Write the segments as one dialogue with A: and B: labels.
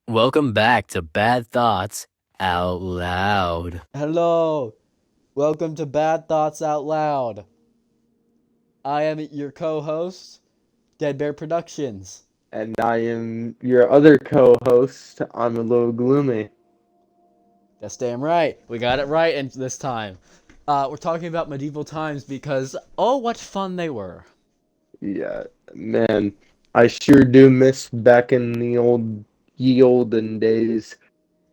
A: Welcome back to Bad Thoughts Out Loud.
B: Hello, welcome to Bad Thoughts Out Loud. I am your co-host, Dead Bear Productions.
C: And I am your other co-host. I'm a little gloomy.
B: That's damn right. We got it right this time. We're talking about medieval times because, oh, what fun they were.
C: Yeah, man, I sure do miss back in the ye olden days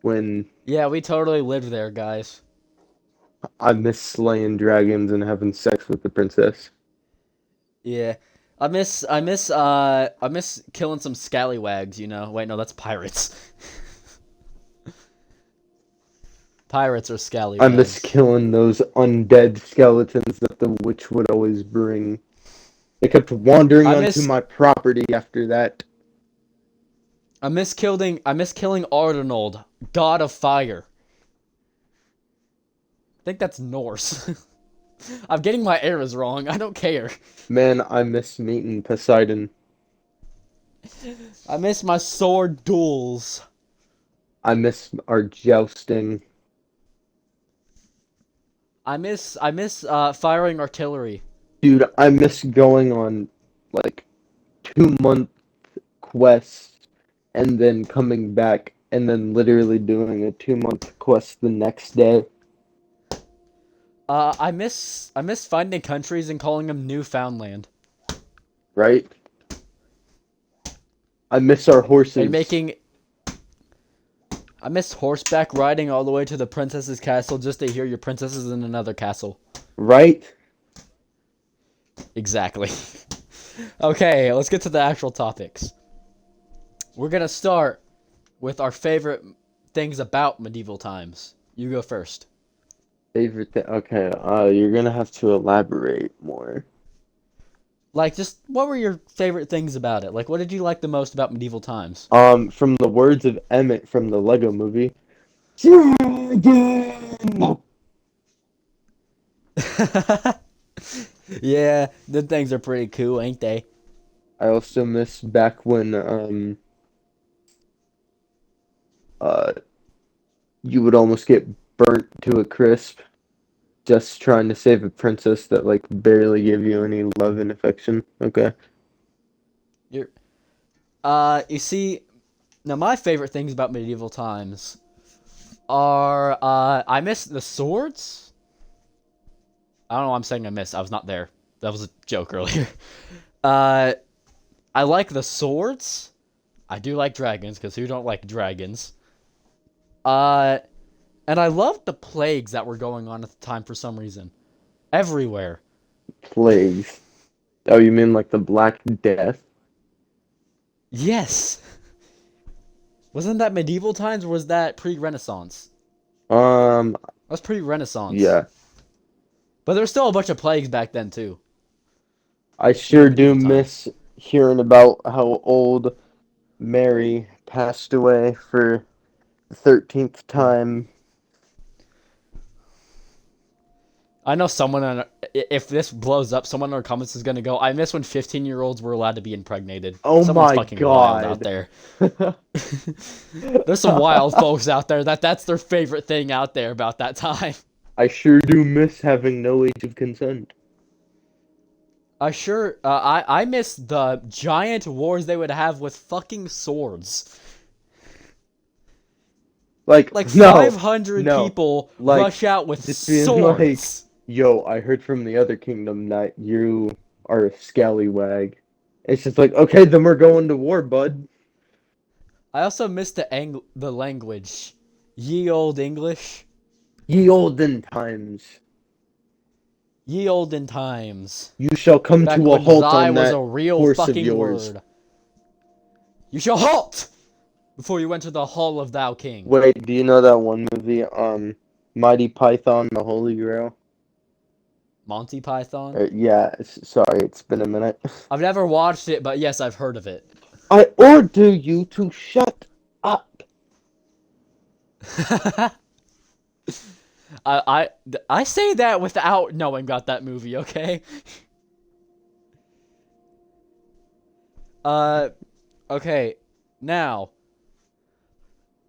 C: when
B: Yeah, we totally lived there, guys.
C: I miss slaying dragons and having sex with the princess.
B: Yeah. I miss killing some scallywags, you know. Wait, no, that's pirates. Pirates are
C: I miss
B: scallywags.
C: killing those undead skeletons that the witch would always bring. They kept wandering
B: I
C: onto
B: miss
C: my property after that.
B: I miss killing Arnold, God of Fire. I think that's Norse. I'm getting my eras wrong. I don't care.
C: Man, I miss meeting Poseidon.
B: I miss my sword duels.
C: I miss our jousting.
B: I miss firing artillery.
C: Dude, I miss going on like 2 month quests and then coming back and then literally doing a 2 month quest the next day,
B: I miss finding countries and calling them Newfoundland
C: right? I miss our
B: and
C: horses,
B: making. I miss horseback riding all the way to the princess's castle just to hear your princess is in another castle.
C: right?
B: Exactly. Okay, let's get to the actual topics. We're gonna start with our favorite things about medieval times. You go first.
C: Favorite thing. Okay, you're gonna have to elaborate more.
B: Like, just what were your favorite things about it? Like, what did you like the most about medieval times?
C: From the words of Emmett from the Lego movie, Dragon!
B: Yeah, the things are pretty cool, ain't they?
C: I also miss back when uh you would almost get burnt to a crisp just trying to save a princess that like barely gave you any love and affection. Okay.
B: You're, you see, now my favorite things about medieval times are, I miss the swords. I don't know why I'm saying I miss. I was not there. That was a joke earlier. Uh, I like the swords. I do like dragons, because who don't like dragons? Uh, and I loved the plagues that were going on at the time for some reason. Everywhere.
C: Plagues. Oh, you mean like the Black Death?
B: Yes. Wasn't that medieval times or was that pre-Renaissance?
C: Um,
B: That was pre-Renaissance.
C: yeah.
B: But there was still a bunch of plagues back then too.
C: I
B: During
C: sure do
B: medieval times.
C: miss hearing about how old Mary passed away for the 13th
B: Yeah.
C: time.
B: I know if this blows up, someone in our comments is gonna go, I miss when 15-year-olds were allowed to be impregnated.
C: Oh
B: Someone's
C: my
B: fucking wild out
C: God.
B: there. There's some wild folks out there that's their favorite thing out there about that time.
C: I sure do miss having no age of consent.
B: I miss the giant wars they would have with fucking swords.
C: Like,
B: Like
C: no,
B: 500
C: no.
B: people
C: Like,
B: rush out with
C: just being like,
B: swords.
C: yo, I heard from the other kingdom that you are a scallywag. It's just like, okay, then we're going to war, bud.
B: I also miss the language. Ye old English.
C: Ye olden times.
B: Ye olden times.
C: You shall come
B: Back
C: to a
B: when
C: halt
B: thy
C: on
B: was
C: that
B: a real
C: horse of
B: fucking
C: yours.
B: word. You shall halt before you enter the hall of thou king.
C: Wait, do you know that one movie, Mighty Python, the Holy Grail?
B: Monty Python?
C: Yeah, sorry, it's been a minute.
B: I've never watched it, but yes, I've heard of it.
C: I order you to shut up.
B: I, I I say that without knowing about that movie, okay? Uh okay. Now,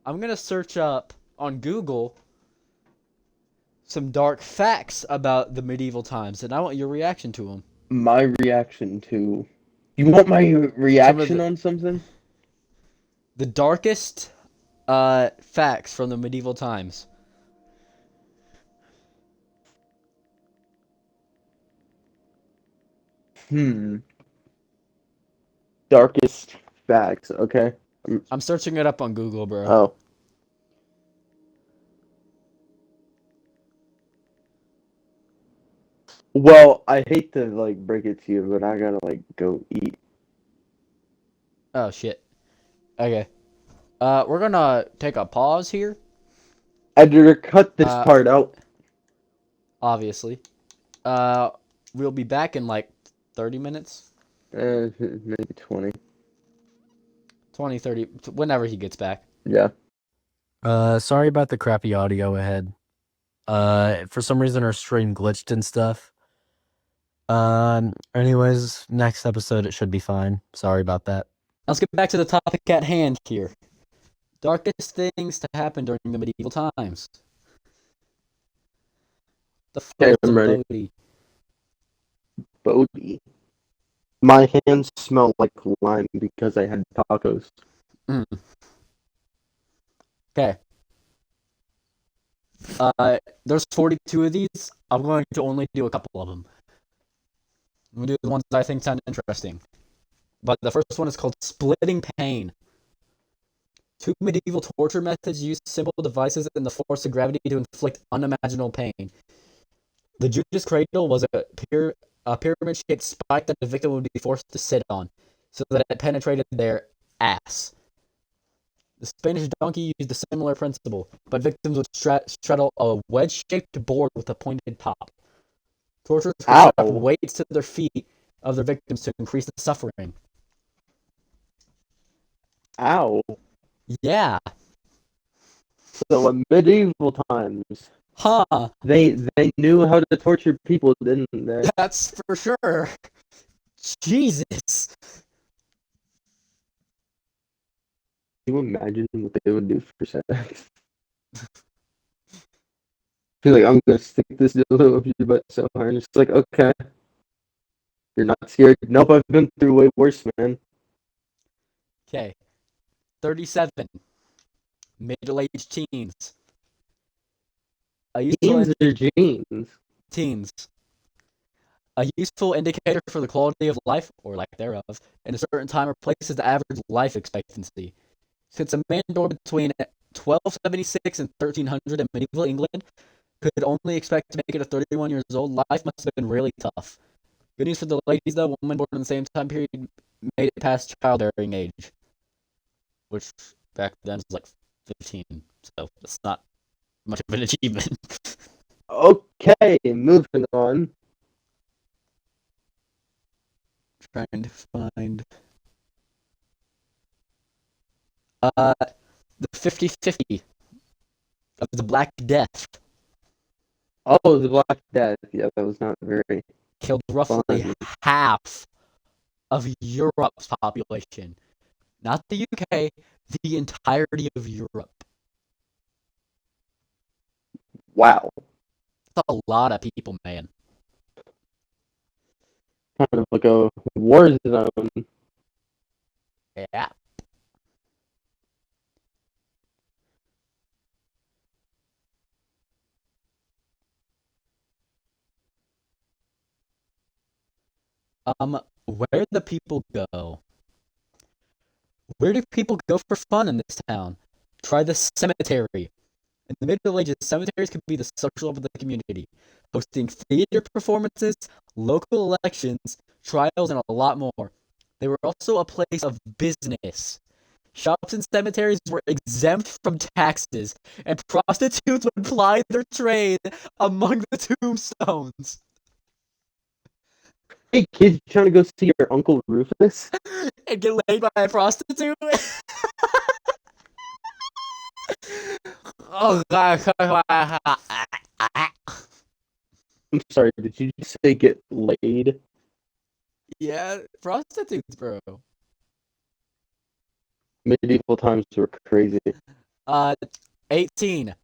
B: I'm gonna search up on Google some dark facts about the medieval times, and I want your reaction to them.
C: My reaction to. You want my
B: Some of
C: reaction on something?
B: the darkest facts from the medieval times.
C: Hmm. Darkest facts. Okay.
B: I'm searching it up on Google, bro.
C: Oh. Well, I hate to like break it to you, but I gotta like go eat.
B: Oh shit. Okay. We're gonna take a pause here.
C: Editor, cut this
B: Uh,
C: part out.
B: obviously. Uh, we'll be back in like 30 minutes,
C: Maybe 20.
B: 20, 30, whenever he gets back.
C: Yeah.
A: Sorry about the crappy audio ahead. For some reason our stream glitched and stuff. Anyways, next episode it should be fine. Sorry about that.
B: Let's get back to the topic at hand here. Darkest things to happen during the medieval times. The
C: Okay,
B: first
C: I'm ready.
B: Bodhi.
C: Bodhi. My hands smell like lime because I had tacos.
B: Okay. There's 42 of these. I'm going to only do a couple of them. I'm going to do the ones that I think sound interesting. But the first one is called splitting pain. Two medieval torture methods used simple devices and the force of gravity to inflict unimaginable pain. The Judas cradle was a pyramid-shaped spike that the victim would be forced to sit on, so that it penetrated their ass. The Spanish donkey used a similar principle, but victims would straddle a wedge-shaped board with a pointed top. Torturers would strap
C: Ow.
B: weights to their feet of their victims to increase the suffering.
C: Ow.
B: Yeah.
C: So in medieval times,
B: Huh.
C: they knew how to torture people, didn't they?
B: That's for sure. Jesus.
C: Can you imagine what they would do for sex? Feel like I'm gonna stick this dildo up your butt so hard. It's like, okay, you're not scared. Nope, I've been through way worse, man.
B: Okay. 37. Middle-aged teens. A useful
C: Jeans are jeans.
B: teens. A useful indicator for the quality of life, or lack thereof, in a certain time or place is the average life expectancy. Since a man born between 1276 and 1300 in medieval England could only expect to make it to 31 years old, life must have been really tough. Good news for the ladies, though, women born in the same time period made it past childbearing age, which back then was like 15, so that's not much of an achievement.
C: Okay, moving on.
B: Trying to find the 50-50 of the Black Death
C: Oh, the Black Death. Yeah, that was not very
B: killed roughly
C: fun.
B: half of Europe's population. Not the UK, the entirety of Europe.
C: Wow.
B: That's a lot of people, man.
C: Kind of like a war zone.
B: Yeah. Where do people go? Where do people go for fun in this town? Try the cemetery. In the Middle Ages, cemeteries could be the social hub of the community, hosting theater performances, local elections, trials, and a lot more. They were also a place of business. Shops and cemeteries were exempt from taxes, and prostitutes would ply their trade among the tombstones.
C: Hey, kids, you trying to go see your Uncle Rufus?
B: And get laid by a prostitute? Oh, God.
C: I'm sorry, did you just say get laid?
B: Yeah, prostitutes, bro.
C: Medieval times were crazy.
B: Uh, 18.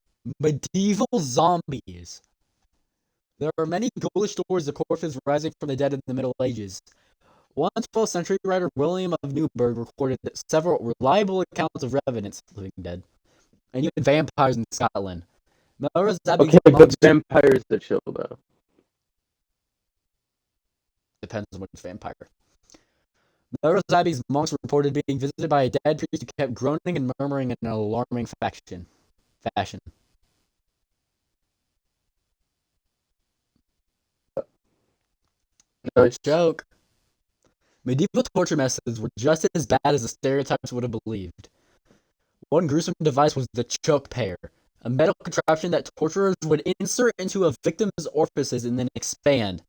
B: Medieval zombies. There are many ghoulish stories of corpses rising from the dead in the Middle Ages. One 12th century writer, William of Newburgh, recorded several reliable accounts of revenants of the living dead, and even vampires in Scotland. Melrose Abbey's
C: Okay, but
B: monks
C: vampires are chill though.
B: depends on which vampire. Melrose Abbey's monks reported being visited by a dead priest who kept groaning and murmuring in an alarming fashion.
C: No,
B: Joke. Medieval torture methods were just as bad as the stereotypes would have believed. One gruesome device was the choke pear, a metal contraption that torturers would insert into a victim's orifices and then expand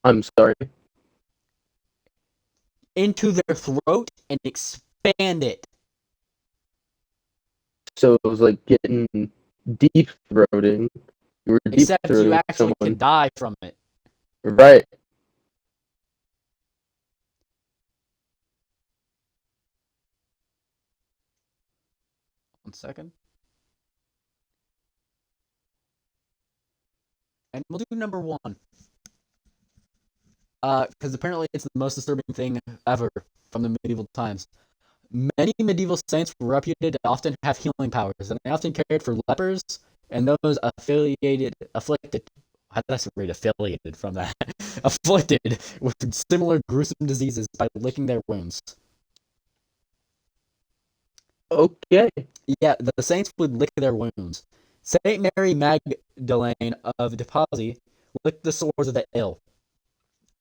C: I'm sorry.
B: into their throat and expand it.
C: So it was like getting deep throating. You were deep
B: Except you
C: throating
B: actually
C: someone.
B: can die from it.
C: Right.
B: One second. And we'll do number 1. Because apparently it's the most disturbing thing ever from the medieval times. Many medieval saints were reputed to often have healing powers, and they often cared for lepers and those afflicted. How did I separate affiliated from that? Afflicted with similar gruesome diseases by licking their wounds.
C: Okay.
B: Yeah, the saints would lick their wounds. Saint Mary Magdalene of Deposy licked the sores of the ill,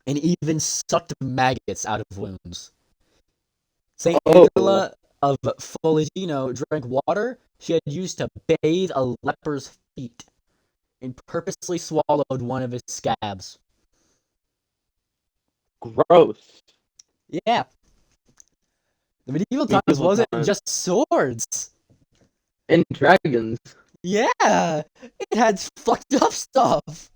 B: and even sucked maggots out of wounds. Saint Angela of Foligno drank water she had used to bathe a leper's feet, and purposely swallowed one of his scabs.
C: Gross.
B: Yeah. The medieval times
C: Medieval
B: wasn't
C: times.
B: just swords.
C: And dragons.
B: Yeah, it had fucked up stuff.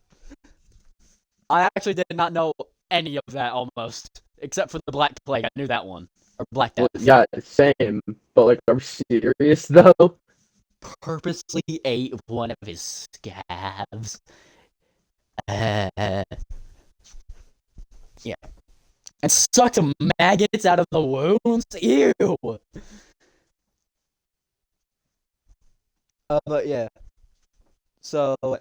B: I actually did not know any of that almost, except for the Black Plague. I knew that one. Or Black Death.
C: Well, yeah, same. But like, are we serious though?
B: Purposely ate one of his scabs. Yeah. And sucked maggots out of the wounds? Ew! But yeah. So, for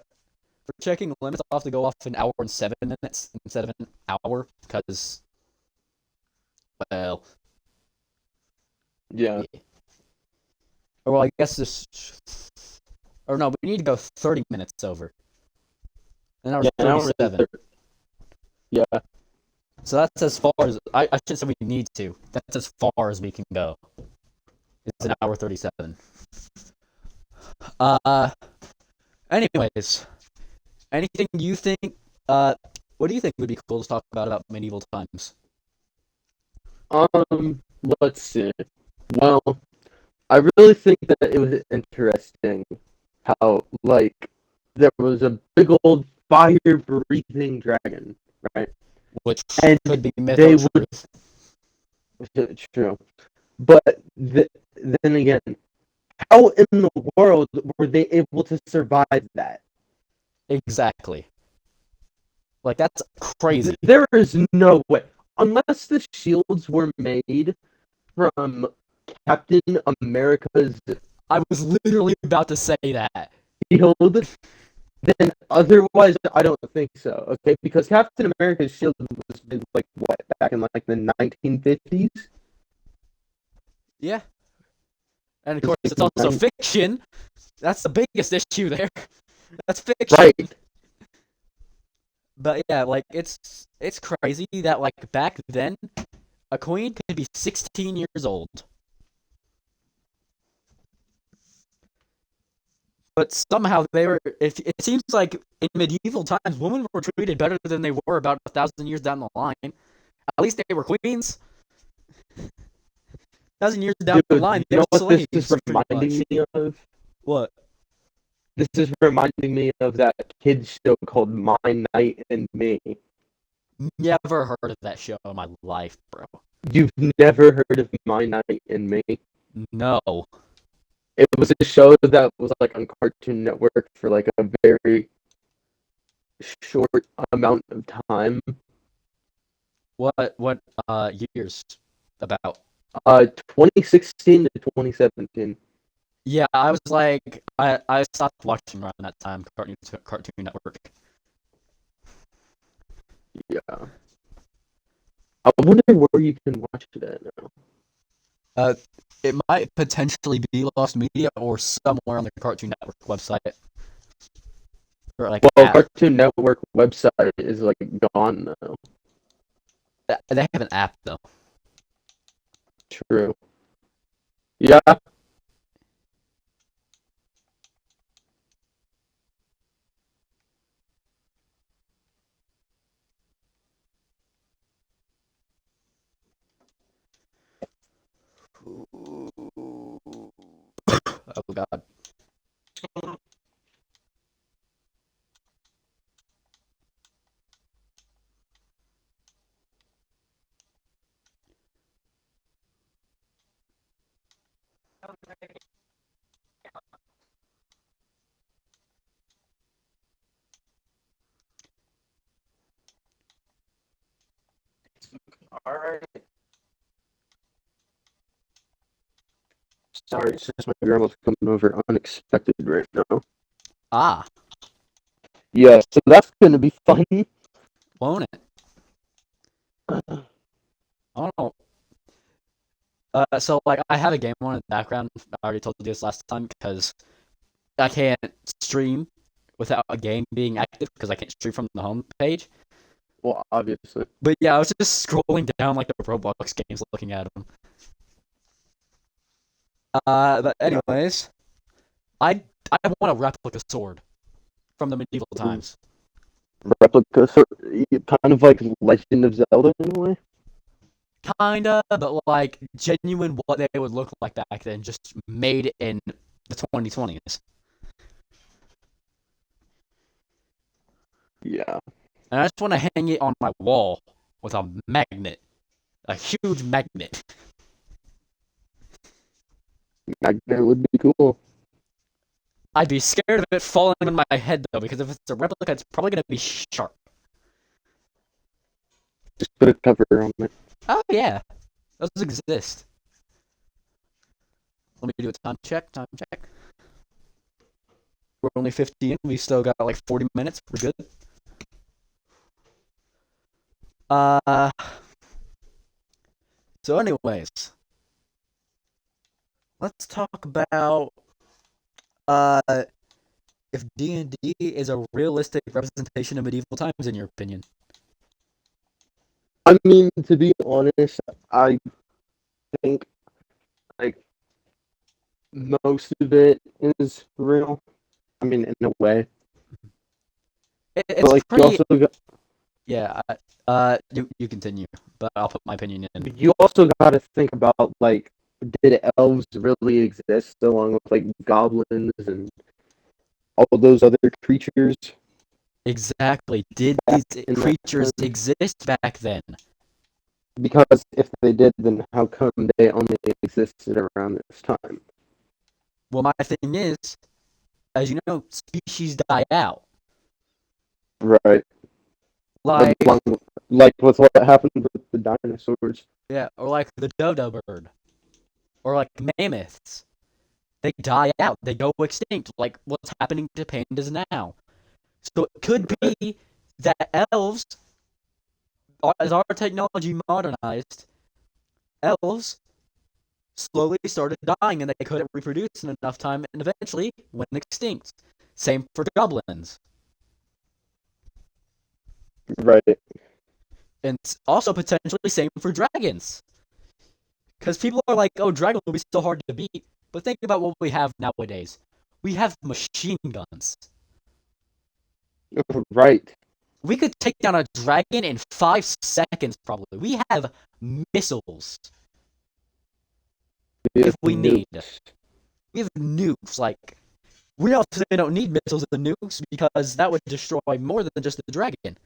B: checking limits, I'll have to go off an hour and 7 minutes instead of an hour, because, well...
C: Yeah.
B: Or, well, I guess this... Or no, we need to go 30 minutes over. An hour
C: Yeah, an hour
B: 37.
C: Yeah.
B: So that's as far as... I shouldn't say we need to. That's as far as we can go. It's an hour 37. Anyways. Anything you think... what do you think would be cool to talk about medieval times?
C: Let's see. Well, I really think that it was interesting how, like, there was a big old fire-breathing dragon, right?
B: Which
C: And
B: could be myth
C: they
B: or
C: would-
B: truth.
C: True. But then again, how in the world were they able to survive that?
B: Exactly. Like, that's crazy.
C: There is no way. Unless the shields were made from Captain America's
B: I was literally about to say that.
C: shield, then otherwise I don't think so. Okay, because Captain America's shield was made like what, back in like the 1950s?
B: Yeah. And of course, it's also fiction. That's the biggest issue there. That's fiction.
C: Right.
B: But yeah, like, it's crazy that, like, back then, a queen could be 16 years old. But somehow they were... It seems like in medieval times, women were treated better than they were about 1,000 years down the line. At least they were queens. 1,000 years down the
C: Dude,
B: line,
C: you
B: they
C: know
B: were
C: what this
B: slaves,
C: is
B: pretty
C: reminding
B: much.
C: me of?
B: What?
C: This is reminding me of that kids show called My Night and Me.
B: Never heard of that show in my life, bro.
C: You've never heard of My Night and Me?
B: No.
C: It was a show that was like on Cartoon Network for like a very short amount of time.
B: What years about?
C: 2016 to 2017.
B: Yeah, I was like I stopped watching around that time. Cartoon Network.
C: Yeah. I wonder where you can watch it at now.
B: It might potentially be Lost Media or somewhere on the Cartoon Network website or like
C: Well,
B: app.
C: Cartoon Network website is like gone now.
B: They have an app though.
C: True. Yeah.
B: Oh God.
C: All right. Sorry, it's just my grandma's coming over unexpected right now.
B: Ah,
C: Yeah, so that's gonna be fun.
B: won't it? I don't know. So like I have a game on in the background. I already told you this last time because I can't stream without a game being active because I can't stream from the home page.
C: Well, obviously.
B: But yeah, I was just scrolling down like the Roblox games, looking at them. But anyways, I I want a replica sword from the medieval times.
C: Replica, kind of like Legend of Zelda in a way.
B: Kinda, but like genuine what they would look like back then, just made in the 2020s.
C: Yeah.
B: And I just want to hang it on my wall with a magnet, a huge magnet.
C: Magnet would be cool.
B: I'd be scared of it falling on my head though, because if it's a replica, it's probably gonna be sharp.
C: Just put a cover on it.
B: Oh yeah, those exist. Let me do a time check. Time check. We're only 15. We still got like 40 minutes. We're good. Uh. So, anyways, let's talk about if D&D is a realistic representation of medieval times, in your opinion.
C: I mean, to be honest, I think like most of it is real. I mean, in a way.
B: It,
C: But
B: it's
C: like
B: pretty.
C: you also got,
B: Yeah. You continue, but I'll put my opinion in.
C: you also got to think about like, did elves really exist along with like goblins and all those other creatures
B: Exactly. Did
C: back
B: these
C: in that
B: creatures
C: time?
B: exist back then?
C: Because if they did, then how come they only existed around this time?
B: Well, my thing is, as you know, species die out.
C: Right.
B: Like,
C: Like with what happened with the dinosaurs.
B: yeah, or like the dodo bird, or like mammoths. They die out. They go extinct. Like what's happening to pandas now. So it could be that elves, as our technology modernized, elves slowly started dying and they couldn't reproduce in enough time and eventually went extinct. Same for goblins.
C: Right.
B: And also potentially same for dragons. Because people are like, oh, dragons will be so hard to beat. But think about what we have nowadays. We have machine guns.
C: Right.
B: We could take down a dragon in 5 seconds, probably. We have missiles if we need. We have nukes. Like, we also don't need missiles and nukes because that would destroy more than just the dragon.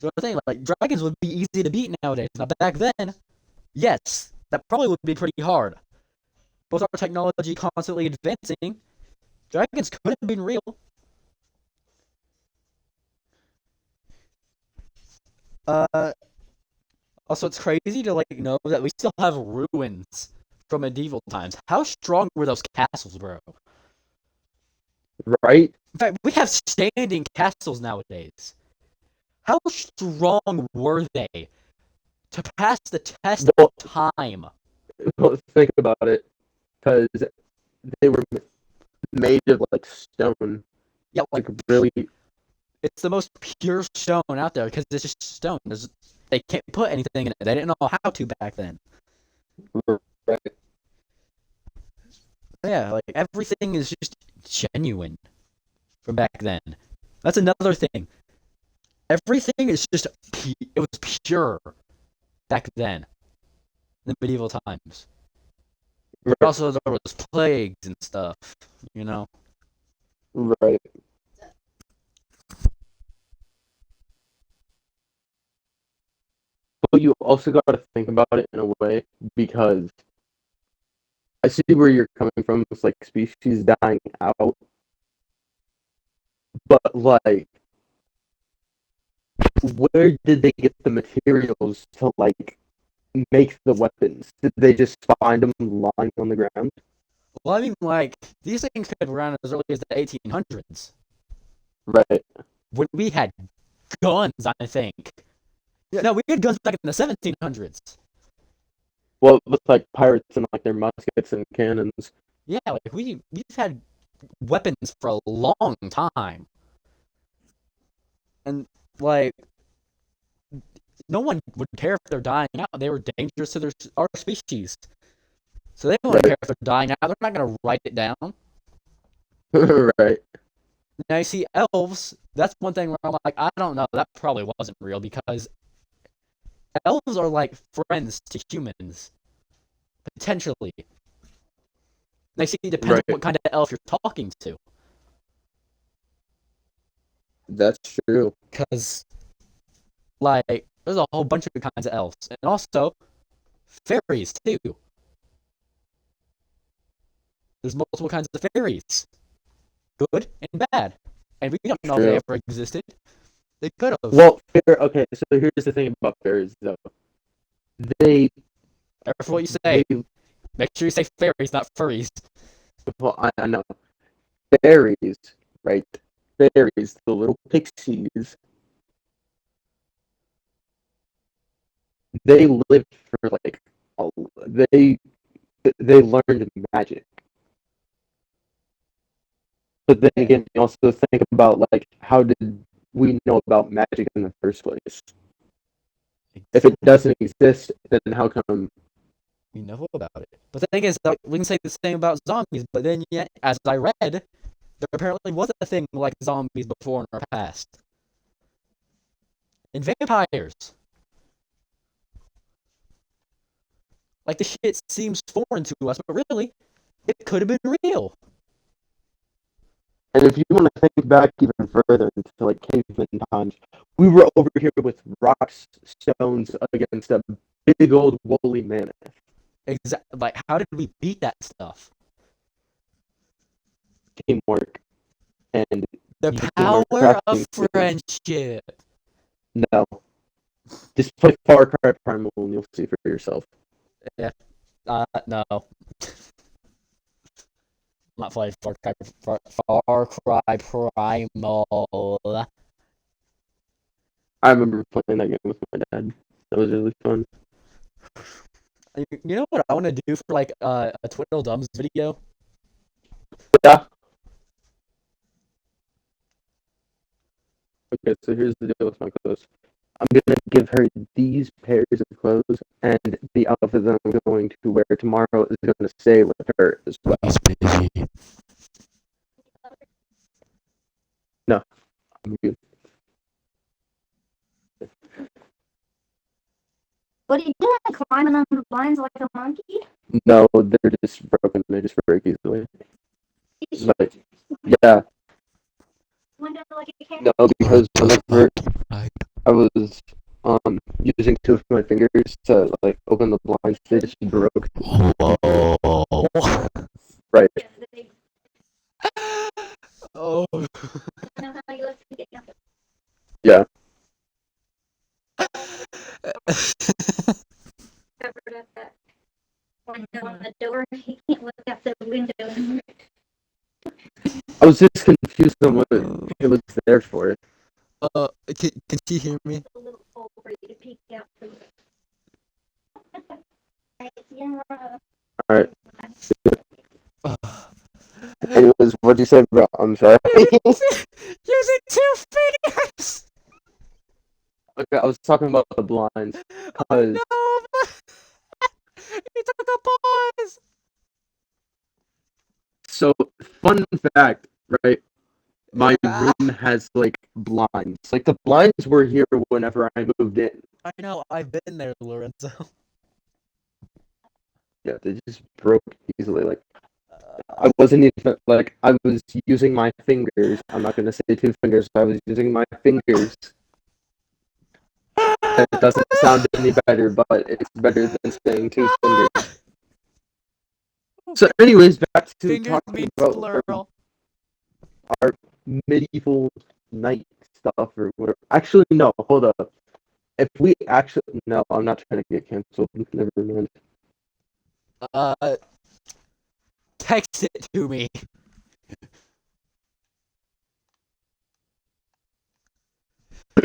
B: So I'm saying, like, dragons would be easy to beat nowadays. Now, back then, yes, that probably would be pretty hard. with our technology constantly advancing, dragons could have been real. Also, it's crazy to know that we still have ruins from medieval times. How strong were those castles, bro?
C: Right?
B: In fact, we have standing castles nowadays. How strong were they to pass the test
C: Well,
B: of time?
C: well, think about it, because they were made of like stone,
B: Yeah,
C: like really.
B: it's the most pure stone out there because it's just stone. They can't put anything in it. They didn't know how to back then.
C: Right.
B: Yeah, everything is just genuine from back then. That's another thing. Everything is just it was pure back then, in the medieval times. But
C: Right.
B: also there was plagues and stuff, you know.
C: Right. But you also got to think about it in a way, because I see where you're coming from. It's like species dying out, but like, where did they get the materials to like make the weapons? Did they just find them lying on the ground?
B: Well, I mean, these things could have been around as early as the 1800s,
C: Right.
B: when we had guns, I think. No, we had guns back in the 1700s.
C: Well, with like pirates and like their muskets and cannons.
B: Yeah, we've had weapons for a long time. And, no one would care if they're dying out. They were dangerous to our species. So they don't
C: Right.
B: care if they're dying out. They're not going to write it down.
C: Right.
B: Now, you see, elves, that's one thing where I'm like, I don't know. That probably wasn't real because elves are like friends to humans. Potentially. Now, see, it depends
C: Right.
B: on what kind of elf you're talking to.
C: That's true.
B: Because, there's a whole bunch of kinds of elves. And also, fairies, too. There's multiple kinds of fairies. Good and bad. And we don't know if they ever existed. They could have.
C: Well, okay, so here's the thing about fairies, though. They.
B: Careful what you say.
C: They,
B: Make sure you say fairies, not furries.
C: well, I know. Fairies, right? Fairies, the little pixies. They lived for like. They learned magic. But then again, you also think about like, how did we know about magic in the first place? If it doesn't exist, then how come?
B: We know about it. But the thing is, we can say the same about zombies, but then yet, as I read, there apparently was a thing like zombies before in our past. And vampires. The shit seems foreign to us, but really, it could have been real.
C: And if you want to think back even further into like caveman times, we were over here with rocks, stones against a big old woolly mammoth.
B: Exactly. How did we beat that stuff?
C: Teamwork and
B: the power of friendship.
C: No, just play Far Cry Primal and you'll see for yourself.
B: Yeah. No. Not playing Far Cry Primal.
C: I remember playing that game with my dad. That was really fun.
B: You know what I want to do for a Twiddle Dums video?
C: Yeah. Okay, so here's the deal with my clothes. I'm gonna give her these pairs of clothes, and the outfit that I'm going to wear tomorrow is gonna stay with her as well.
B: He's busy.
C: No, I'm good.
D: But he didn't climb on the blinds like a monkey.
C: No, they're just broken. They just break easily. But yeah, no, because whenever I was using two of my fingers to like open the blinds, they just broke.
B: Whoa.
C: Right.
D: Yeah, the big.
B: Oh.
D: I know how you like to get up.
C: Yeah.
D: Covered up that window on the door. He can't look out the window.
C: I was just confused on what it was there for.
B: Can she hear me?
D: A little hole for you to peek out through. Yeah.
C: Alright. Anyways, what'd you say, bro? I'm sorry.
B: Using 2 fingers.
C: Okay, I was talking about the blinds.
B: Oh
C: Cause
B: no! He took a pause.
C: so fun fact, right? My
B: Yeah.
C: room has like blinds. Like the blinds were here whenever I moved in.
B: I know. I've been there, Lorenzo.
C: Yeah, they just broke easily. Like I wasn't even like I was using my fingers. I'm not gonna say 2 fingers. I was using my fingers. And it doesn't sound any better, but it's better than saying 2 fingers. So, anyways, back to
B: Fingers
C: talking
B: means
C: about
B: plural.
C: our medieval knight stuff or whatever. Actually, no, hold up. If we actually no, I'm not trying to get canceled. Never mind.
B: Text it to me.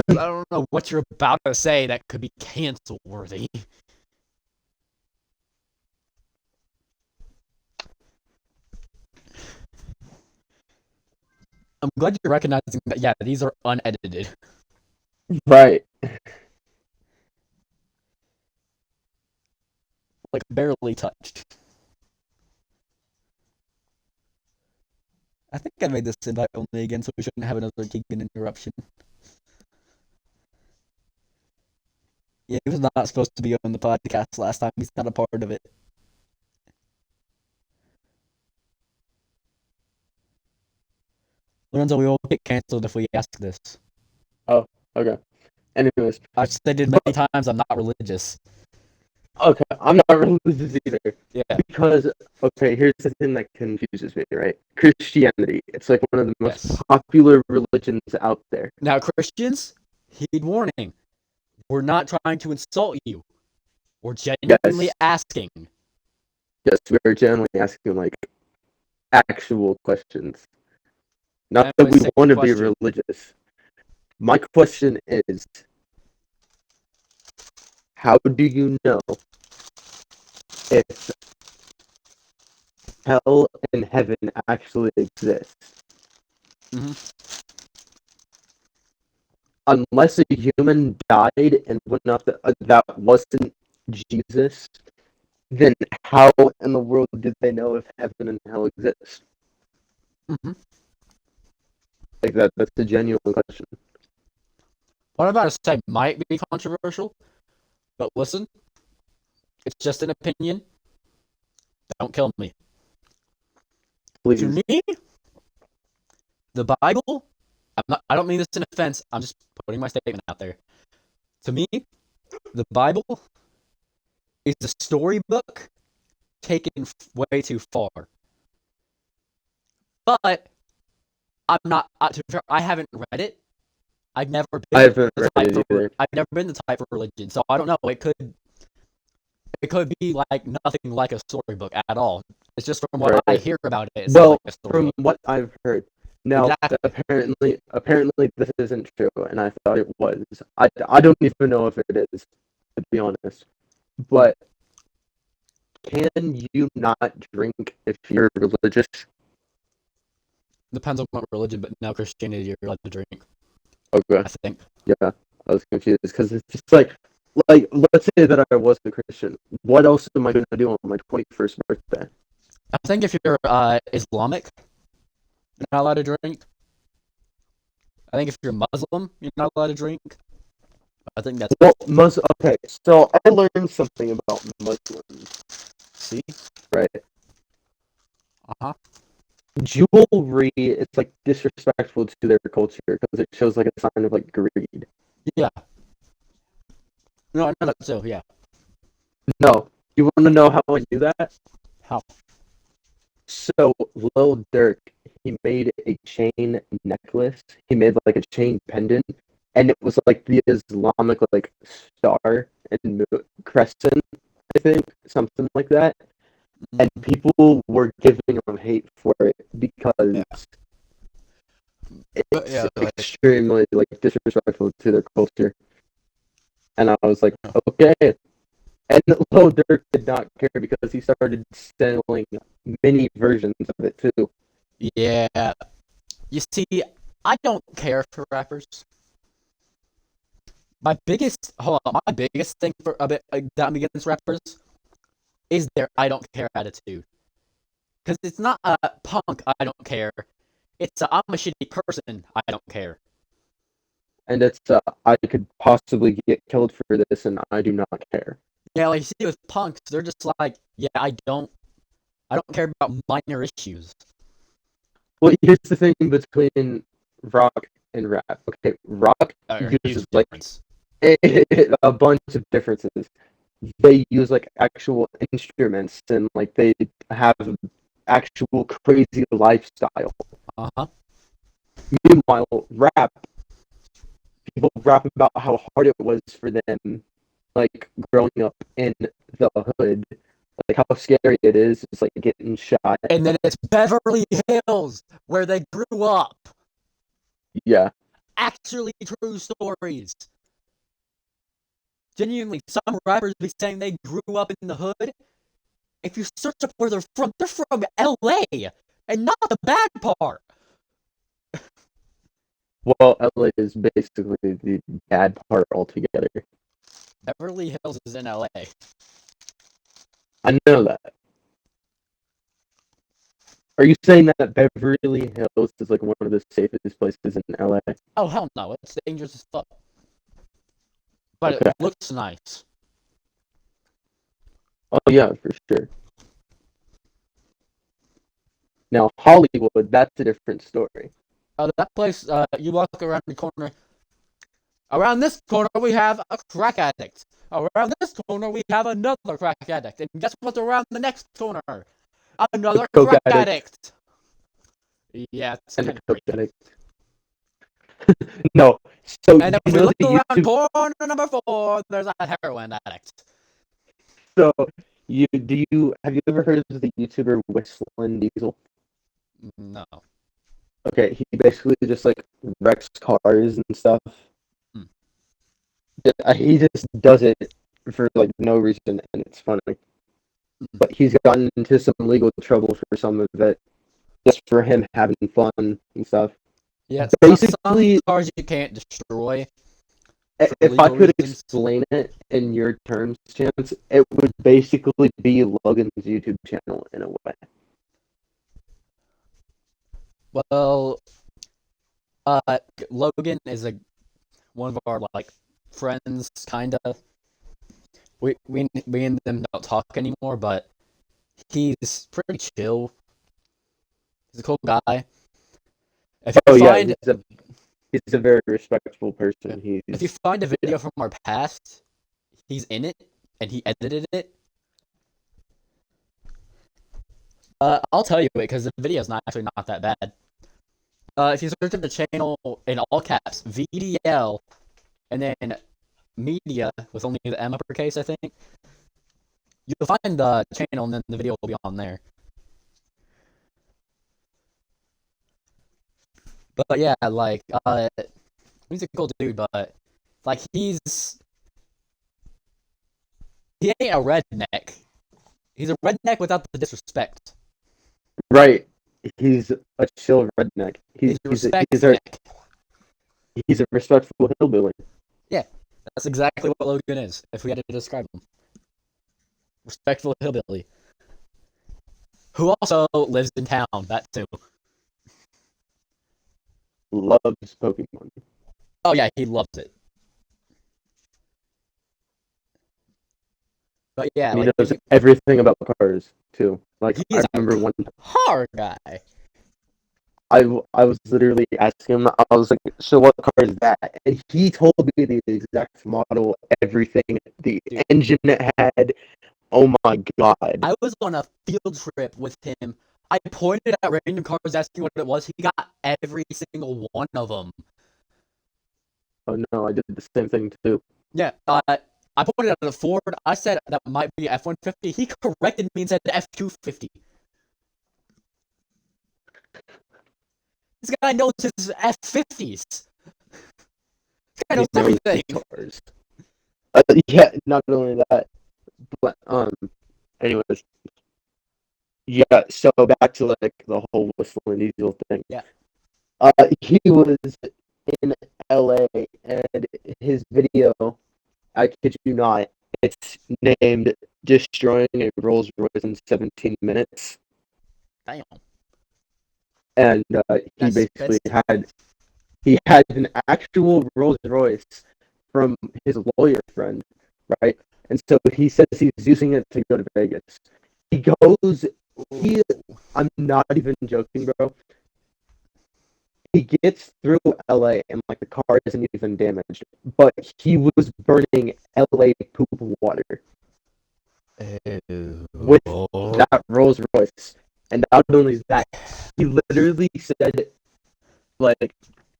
B: I don't know what you're about to say that could be cancel worthy. I'm glad you're recognizing that. Yeah, these are unedited.
C: Right.
B: Like barely touched. I think I made this invite only again, so we shouldn't have another Keegan interruption. Yeah, he was not supposed to be on the podcast last time. He's not a part of it. Lorenzo, we will get canceled if we ask this.
C: Okay. Anyways,
B: I've stated many times I'm not religious.
C: okay, I'm not religious either.
B: Yeah.
C: Because okay, here's the thing that confuses me, right? Christianity. It's like one of the most
B: Yes.
C: popular religions out there.
B: Now, Christians, heed warning. We're not trying to insult you. We're genuinely
C: Yes.
B: asking.
C: Yes, we're generally asking like actual questions. Not
B: I
C: that
B: always
C: we
B: say
C: want to be
B: question.
C: religious. My question is, how do you know if hell and heaven actually exist?
B: Mhm.
C: Unless a human died and went up, that wasn't Jesus, then how in the world did they know if heaven and hell exist?
B: Mhm.
C: Like that's a genuine question.
B: What I'm about to say might be controversial, but listen, it's just an opinion. Don't kill me.
C: Please.
B: To me, the Bible, I don't mean this in offense, I'm just putting my statement out there. To me, the Bible is a storybook taken way too far. But I'm not. I haven't read it. I've never been.
C: I haven't
B: the
C: read
B: type
C: it
B: of,
C: either.
B: I've never been the type of religion, so I don't know. It could be like nothing like a storybook at all. It's just from what I
C: Right.
B: hear about it. It sounds
C: Well,
B: like a
C: from
B: storybook.
C: what I've heard, now
B: Exactly.
C: apparently this isn't true, and I thought it was. I don't even know if it is, to be honest. But can you not drink if you're religious?
B: Depends on what religion, but now Christianity you're allowed to drink.
C: Okay.
B: I think.
C: Yeah, I was confused because it's just like let's say that I was a Christian. What else am I going to do on my 21st birthday?
B: I think if you're Islamic, you're not allowed to drink. I think if you're Muslim, you're not allowed to drink. I think that's
C: Well, okay, so I learned something about Muslims,
B: see.
C: right?
B: Uh-huh.
C: Jewelry is like disrespectful to their culture because it shows like a sign of like greed.
B: Yeah. No, I know that too. Yeah.
C: No, you want to know how I do that?
B: How?
C: So Lil Durk, he made a chain necklace. He made like a chain pendant, and it was like the Islamic like star and crescent, I think, something like that. And people were giving him hate for it because it's
B: Yeah, like,
C: extremely like disrespectful to their culture. And I was like, okay. And Lil Durk did not care because he started selling mini versions of it too.
B: yeah. You see, I don't care for rappers. My biggest thing for a bit that I'm against rappers is their I don't care attitude. Because it's not a punk, I don't care. It's a I'm a shitty person, I don't care.
C: And it's I could possibly get killed for this, and I do not care.
B: Yeah, like you see with punks, they're just like, yeah, I don't care about minor issues.
C: Well, here's the thing between rock and rap. Okay, rock uses like
B: difference.
C: a bunch of differences. They use like actual instruments and like they have actual crazy lifestyle.
B: Uh-huh.
C: Meanwhile, rap, people rap about how hard it was for them, like growing up in the hood, like how scary it is, just like getting shot.
B: And then it's Beverly Hills, where they grew up.
C: Yeah.
B: Actually true stories. Genuinely, some rappers be saying they grew up in the hood. If you search up where they're from LA, and not the bad part.
C: Well, LA is basically the bad part altogether.
B: Beverly Hills is in LA.
C: I know that. Are you saying that Beverly Hills is like one of the safest places in LA?
B: Oh, hell no, it's dangerous as fuck. But
C: Okay.
B: it looks nice.
C: Oh yeah, for sure. Now Hollywood, that's a different story.
B: That place, you walk around the corner. Around this corner, we have a crack addict. Around this corner, we have another crack addict. And guess what's around the next corner? Another
C: coke
B: crack
C: addict.
B: Yeah, it's
C: And a
B: kind of
C: coke
B: creepy.
C: addict. No. So
B: And if
C: you
B: we
C: know
B: look
C: the
B: around
C: YouTube.
B: corner number 4, there's a heroin addict.
C: So have you ever heard of the YouTuber Whistling Diesel?
B: No.
C: Okay, he basically just like wrecks cars and stuff.
B: Hmm.
C: He just does it for like no reason, and it's funny. But he's gotten into some legal trouble for some of it, just for him having fun and stuff.
B: Yeah,
C: basically,
B: some cars you can't destroy.
C: If I could
B: reasons.
C: explain it in your terms, Chance, it would basically be Logan's YouTube channel in a way.
B: Well, Logan is one of our like friends, kind of. We and them don't talk anymore, but he's pretty chill. He's a cool guy. If you find
C: he's a very respectful person.
B: if you find a video from our past, he's in it and he edited it. I'll tell you it because the video's actually not that bad. If you search up the channel in all caps, VDL, and then media with only the M uppercase, I think, you'll find the channel and then the video will be on there. But yeah, like, he's a cool dude, but like he ain't a redneck. He's a redneck without the disrespect.
C: Right. He's a chill redneck. He's a respectful hillbilly.
B: Yeah, that's exactly what Logan is, if we had to describe him. Respectful hillbilly. Who also lives in town, that too.
C: Loves Pokemon.
B: Oh yeah, he loves it. But yeah,
C: he knows everything about cars too. Like
B: I
C: remember one
B: hard guy.
C: I was literally asking him. I was like, "So what car is that?" And he told me the exact model, everything, the engine it had. Oh my god!
B: I was on a field trip with him I pointed at random cards asking what it was. He got every single one of them.
C: Oh no, I did the same thing too.
B: Yeah, I pointed at a Ford. I said that might be F-150. He corrected me and said F-250. This guy knows his F-50s. This guy knows
C: You know,
B: everything.
C: cars. Yeah, not only that, but anyways, yeah. So back to like the whole Whistling Diesel thing.
B: Yeah.
C: He was in LA, and his video, I kid you not, it's named "Destroying a Rolls Royce in 17 Minutes,"
B: Damn.
C: and
B: That's
C: he had an actual Rolls Royce from his lawyer friend, right? And so he says he's using it to go to Vegas. I'm not even joking, bro. He gets through LA and like the car isn't even damaged, but he was burning LA poop water with that Rolls Royce. And not only that, he literally said, like,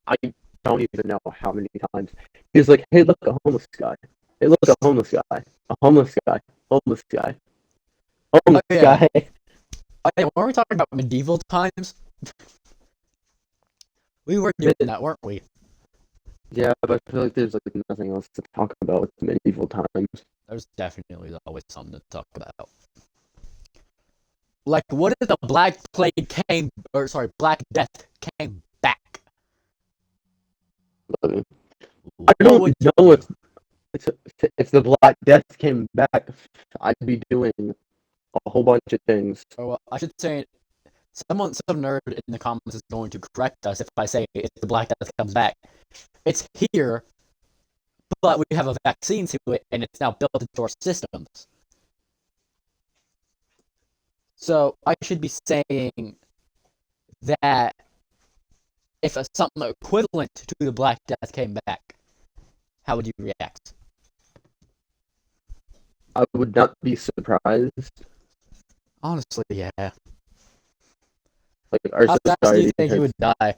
C: I don't even know how many times. He was like, hey, look, a homeless guy. Hey, look, a homeless guy. A homeless guy. Homeless guy. Homeless guy.
B: Okay, when we talking about medieval times, we were doing that, weren't we?
C: Yeah, but I feel like there's like nothing else to talk about with medieval times.
B: There's definitely always something to talk about. Like, what if the Black Black Death came back?
C: I don't know if the Black Death came back, I'd be doing a whole bunch of things.
B: Or well, I should say, some nerd in the comments is going to correct us if I say if the Black Death comes back. It's here, but we have a vaccine to it, and it's now built into our systems. So I should be saying that if something equivalent to the Black Death came back, how would you react?
C: I would not be surprised.
B: Honestly, yeah.
C: Like our
B: How fast do you think you would die?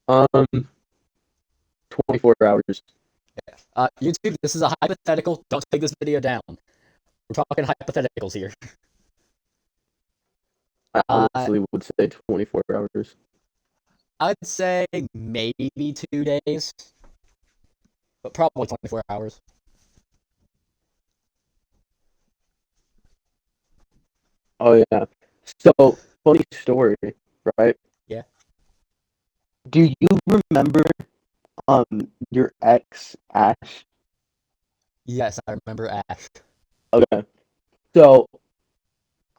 C: 24 hours.
B: YouTube, this is a hypothetical. Don't take this video down. We're talking hypotheticals here.
C: I honestly would say 24 hours.
B: I'd say maybe 2 days, but probably 24 hours.
C: Oh yeah. So funny story, right?
B: Yeah.
C: Do you remember your ex Ash?
B: Yes, I remember Ash.
C: Okay. So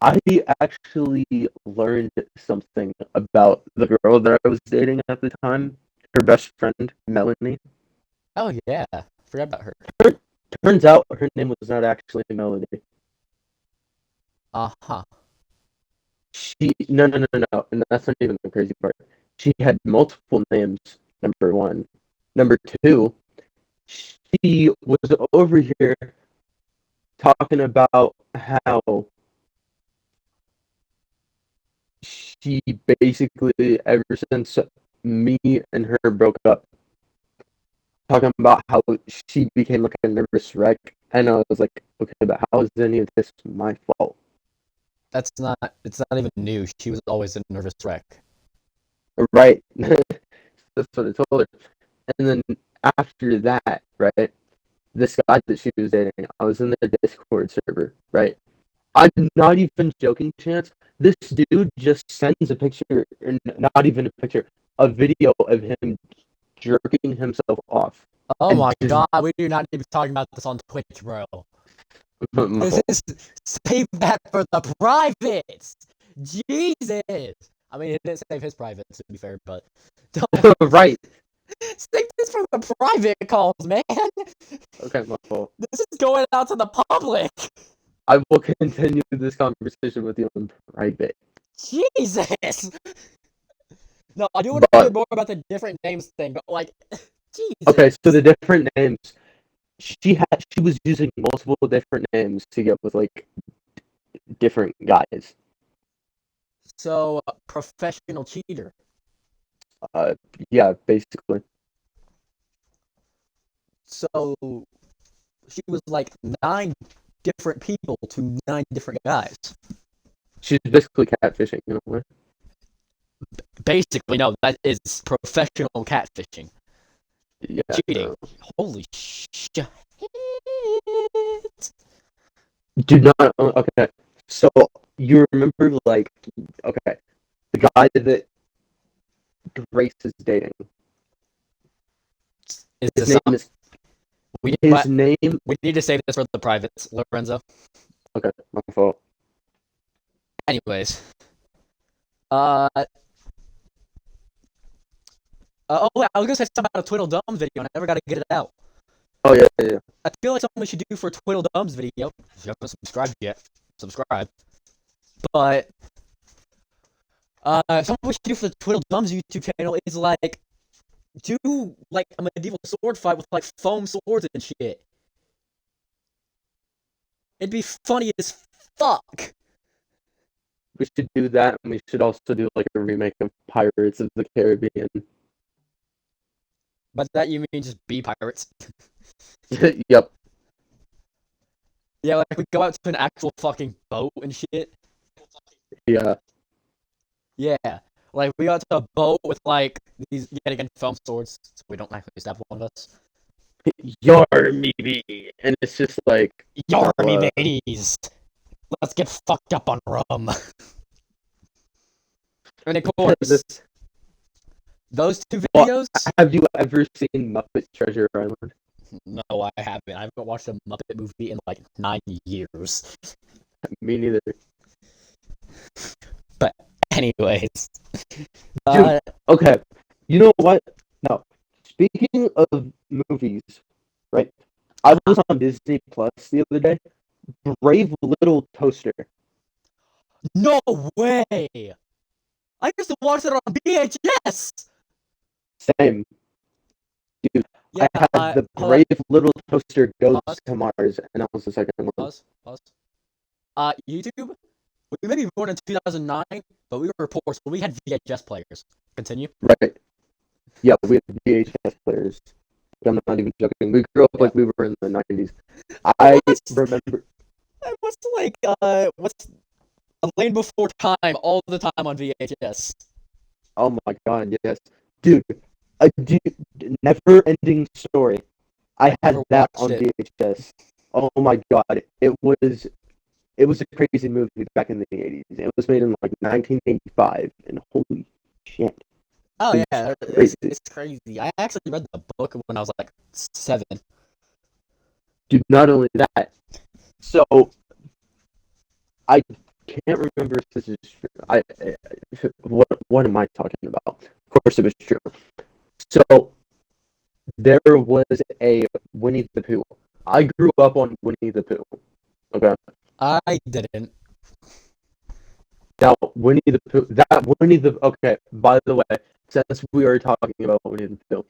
C: I actually learned something about the girl that I was dating at the time, her best friend, Melanie.
B: Oh yeah, forgot about her.
C: Turns out her name was not actually Melanie.
B: Uh-huh.
C: No, and that's not even the crazy part. She had multiple names, number one. Number two, she was over here talking about how she basically, ever since me and her broke up, talking about how she became like a nervous wreck. And I was like, okay, but how is any of this my fault?
B: It's not even new. She was always a nervous wreck.
C: Right. That's what I told her. And then after that, right, this guy that she was dating, I was in their Discord server, right? I'm not even joking, Chance. This dude just sends a picture, or not even a picture, a video of him jerking himself off.
B: Oh
C: And
B: my
C: just-
B: god, we do not need to be talking about this on Twitch, bro. This is save that for the privates. Jesus. I mean, it didn't save his privates to be fair, but
C: Right.
B: save this for the private calls, man.
C: Okay, my fault.
B: This is going out to the public.
C: I will continue this conversation with you in private.
B: Jesus. No, I do want to
C: But-
B: hear more about the different names thing, but like, Jesus.
C: Okay, so the different names, she was using multiple different names to get with like different guys.
B: So, professional cheater.
C: Yeah, basically.
B: So, she was like 9 different people to 9 different guys.
C: She's basically catfishing in a way.
B: Basically, no, that is professional catfishing.
C: Yeah.
B: Cheating.
C: no.
B: Holy shit.
C: Do not. Okay. So you remember, like, okay, the guy that Grace is dating.
B: Is
C: His
B: this
C: name
B: something
C: is.
B: we,
C: His name.
B: we need to save this for the privates, Lorenzo?
C: Okay, my fault.
B: Anyways. Oh, wait, I was gonna say something about a Twiddle Dums video, and I never got to get it out.
C: Oh yeah.
B: I feel like something we should do for a Twiddle Dums video. If you haven't subscribed yet, subscribe. But something we should do for the Twiddle Dums YouTube channel is like do like a medieval sword fight with like foam swords and shit. It'd be funny as fuck.
C: We should do that, and we should also do like a remake of Pirates of the Caribbean.
B: But that you mean just be pirates?
C: Yep.
B: Yeah, like we go out to an actual fucking boat and shit.
C: Yeah.
B: Yeah, like we got to a boat with like these yet again foam swords, so we don't actually stab one of us.
C: Yar me, and it's just like.
B: Yarmy mateys, let's get fucked up on rum. And of course,
C: This-
B: those 2
C: Well,
B: videos.
C: Have you ever seen Muppet Treasure Island?
B: No, I haven't. I haven't watched a Muppet movie in like 9 years.
C: Me neither.
B: But anyways,
C: Okay, you know what? No. Speaking of movies, right? I was on Disney Plus the other day. Brave Little Toaster.
B: no way. I used to watch it on VHS.
C: Same.
B: Yeah,
C: I had the
B: hold on.
C: Brave Little Toaster Goes
B: Pause.
C: to Mars, and that was the second one.
B: Pause. YouTube. We may be born in 2009, but we were poor, so we had VHS players. Continue.
C: Right. Yeah, we had VHS players. I'm not even joking. We grew up like we were in the 90s. I remember.
B: What's like what's A Lane Before Time all the time on VHS.
C: Oh my god, yes. Dude, a never-ending story. I had
B: Never
C: that
B: watched
C: on
B: it.
C: VHS. Oh my god, it was a crazy movie back in the 80s. It was made in like 1985, and holy shit.
B: Oh
C: It's
B: yeah,
C: crazy.
B: it's crazy. I actually read the book when I was like 7.
C: Dude, not only that, so I can't remember if this is true. What am I talking about? Of course it was true. So there was a Winnie the Pooh. I grew up on Winnie the Pooh. Okay.
B: I didn't.
C: Now okay, by the way, since we are talking about Winnie the Pooh,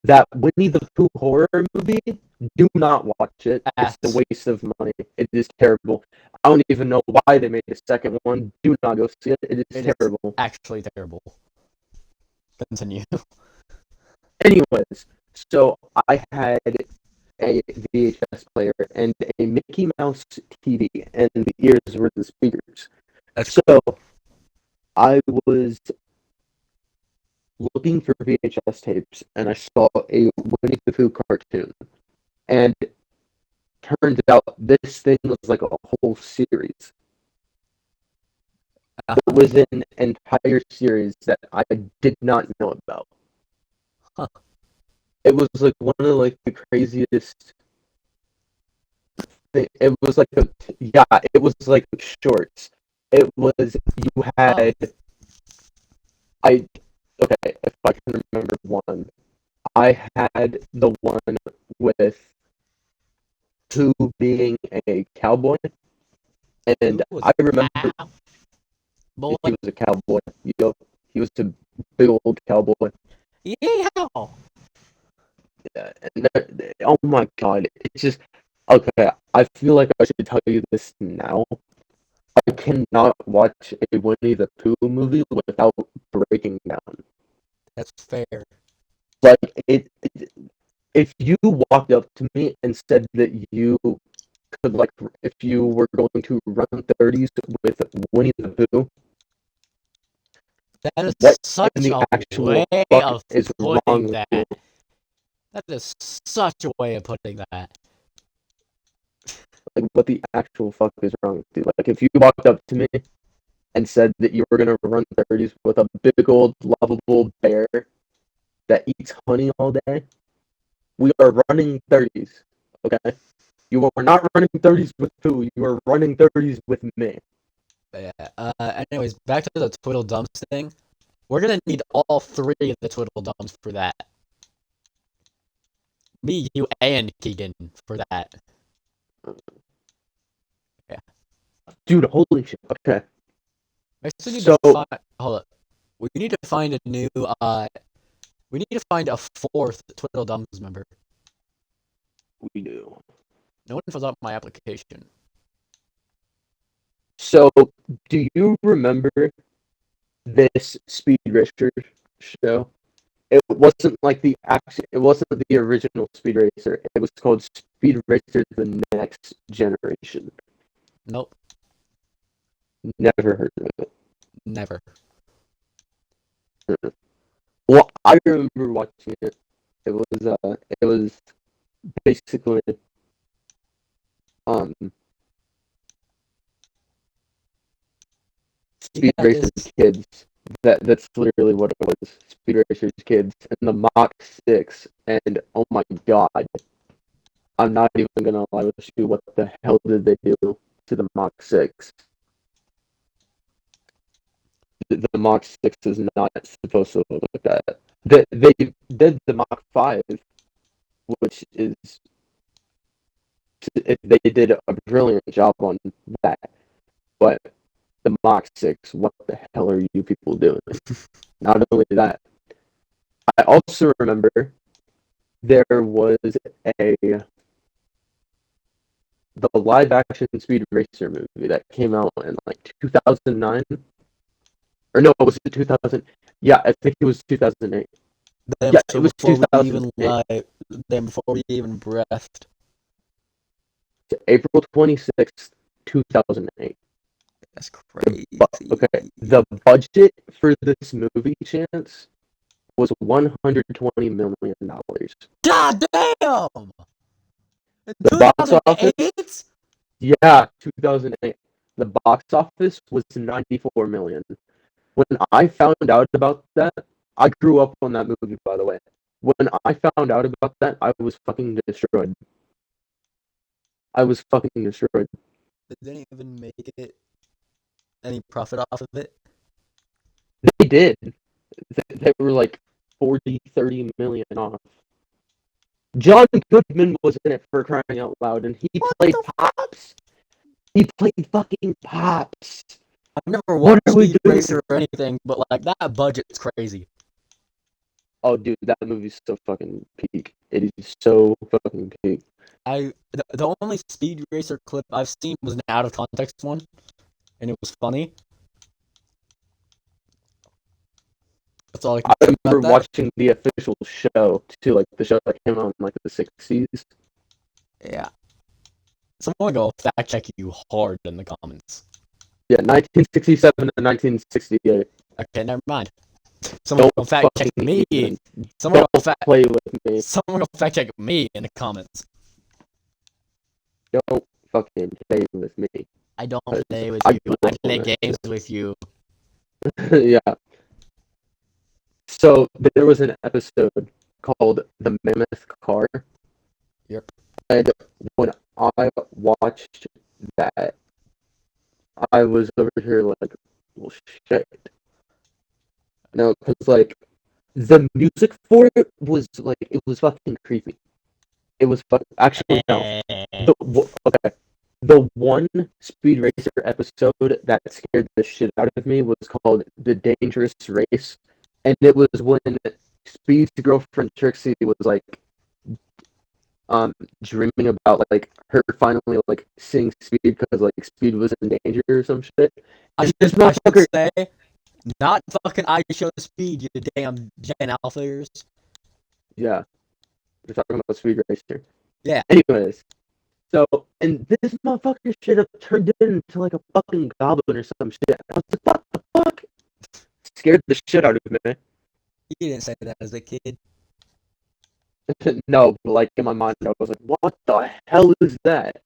C: that Winnie the Pooh horror movie, do not watch it. It's a waste of money. It is terrible. I don't even know why they made a second one. Do not go see it. It is terrible.
B: Actually terrible. Continue.
C: Anyways, so I had a VHS player and a Mickey Mouse TV, and the ears were the speakers. So I was looking for VHS tapes, and I saw a Winnie the Pooh cartoon. And turned out this thing was like a whole series. It was an entire series that I did not know about.
B: Huh.
C: It was like one of like the craziest. It was like it was like shorts. It was you had. Okay, if I can remember one, I had the one with Pooh being a cowboy, and I remember
B: Boy.
C: he was a cowboy. He was a big old cowboy.
B: Yeah.
C: Yeah, and oh my god, it's just okay. I feel like I should tell you this now. I cannot watch a Winnie the Pooh movie without breaking down.
B: That's fair.
C: Like if you walked up to me and said that you could like if you were going to run 30s with Winnie the Pooh,
B: That is
C: what
B: such
C: in the
B: a
C: actual
B: way
C: fuck
B: of
C: is wrong
B: putting
C: with
B: that.
C: you?
B: That is such a way of putting that.
C: Like what the actual fuck is wrong with you? Like if you walked up to me and said that you were gonna run 30s with a big old lovable bear that eats honey all day, we are running 30s. Okay? You are not running 30s with Pooh, you are running 30s with me.
B: But yeah. Anyways, back to the Twiddledums thing. We're gonna need all three of the Twiddledums for that. Me, you, and Keegan for that.
C: Dude, holy shit. Okay.
B: We also need
C: So-
B: to find. Hold up. We need to find a new. We need to find a fourth Twiddledums member.
C: We do.
B: No one fills out my application.
C: So, do you remember this Speed Racer show? It wasn't like the action. It wasn't the original Speed Racer. It was called Speed Racer: The Next Generation.
B: Nope,
C: Never heard of it.
B: never.
C: Well, I remember watching it. It was basically Speed
B: Yeah,
C: Racer's kids. That's literally what it was. Speed Racer's kids and the Mach 6. And oh my god, I'm not even gonna lie with you. What the hell did they do to the Mach 6? The Mach 6 is not supposed to look like that. They did the Mach 5, which is they did a brilliant job on that. But the Mach 6, what the hell are you people doing? Not only that, I also remember there was the live action Speed Racer movie that came out in like 2009. Or no, was it 2000? Yeah, I think it was 2008.
B: Then
C: Yeah, it was
B: before we even
C: 2008.
B: then before we even breathed.
C: April 26th, 2008.
B: That's crazy.
C: Okay, the budget for this movie, Chance, was $120 million.
B: God damn! In
C: The box office?
B: 2008?
C: Yeah, 2008. The box office was 94 million. When I found out about that, I grew up on that movie, by the way. When I found out about that, I was fucking destroyed. I was fucking destroyed.
B: They didn't even make it any profit off of it.
C: They did. They were like 40, 30 million off. John Goodman was in it, for crying out loud, and he played Pops. He played fucking Pops.
B: I've never
C: What
B: watched
C: are we
B: Speed
C: doing?
B: Racer or anything, but like that budget's crazy.
C: Oh, dude, that movie's so fucking peak. It is so fucking peak.
B: The only Speed Racer clip I've seen was an out of context one, and it was funny. That's all I can
C: I
B: say
C: remember
B: about that.
C: watching the official show too, like the show that came out in like the 60s.
B: Yeah. Someone go fact check you hard in the comments.
C: Yeah, 1967 to 1968.
B: Okay, never mind. Someone go fact check
C: fucking
B: me.
C: even.
B: Someone go
C: Don't
B: fact.
C: play with me.
B: Someone go fact check me in the comments.
C: Don't fucking play with me.
B: I don't
C: Because
B: play with
C: I
B: you.
C: grew
B: I
C: up
B: play
C: on that
B: games
C: shit.
B: with you.
C: Yeah. So there was an episode called The Mammoth Car.
B: Yep.
C: And when I watched that, I was over here like, well, shit. No, because like the music for it was like it was fucking creepy. It was actually no. Okay. The one Speed Racer episode that scared the shit out of me was called The Dangerous Race. And it was when Speed's girlfriend Trixie was like dreaming about like her finally like seeing Speed because like Speed was in danger or some shit.
B: I
C: And this
B: should
C: motherfucker,
B: say, not fucking I show speed, you damn Gen Alphas.
C: yeah, we're talking about Speed Racer.
B: Yeah.
C: Anyways, so and this motherfucker should have turned it into like a fucking goblin or some shit. I was like, what the fuck? Scared the shit out of me.
B: You didn't say that as a kid.
C: No, but like in my mind, I was like, what the hell is that?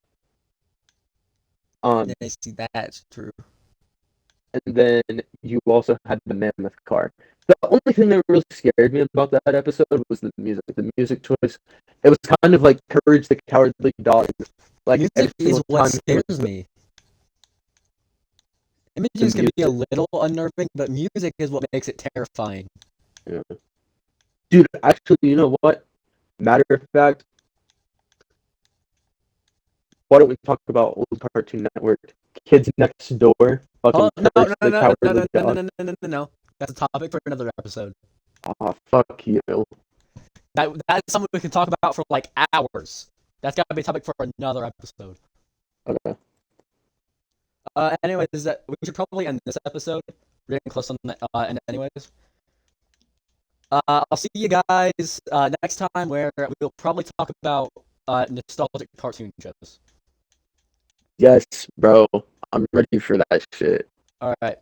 B: Yeah, see, that's true.
C: And then you also had the mammoth car. The only thing that really scared me about that episode was the music. The music choice. It was kind of like Courage the Cowardly Dog. Like
B: Music
C: every
B: is
C: single
B: what
C: time it
B: scares
C: was-
B: me. Images can be a
C: music.
B: little unnerving, but music is what makes it terrifying.
C: Yeah. Dude, actually, you know what? Matter of fact, why don't we talk about old Cartoon Network? Kids Next Door. Fucking
B: Oh, no,
C: Courage
B: no,
C: the
B: no, no, no,
C: Cowardly
B: no,
C: Dog.
B: no, no, no, no, no. That's a topic for another episode.
C: Oh, fuck you.
B: That's something we can talk about for like hours. That's gotta be a topic for another episode.
C: Okay.
B: Anyways, we should probably end this episode. We're getting close on the end anyways. I'll see you guys next time where we'll probably talk about nostalgic cartoon shows.
C: Yes, bro. I'm ready for that shit.
B: Alright.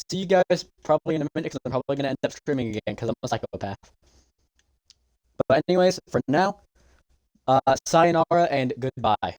B: See you guys probably in a minute because I'm probably going to end up streaming again because I'm a psychopath. But anyways, for now, sayonara and goodbye.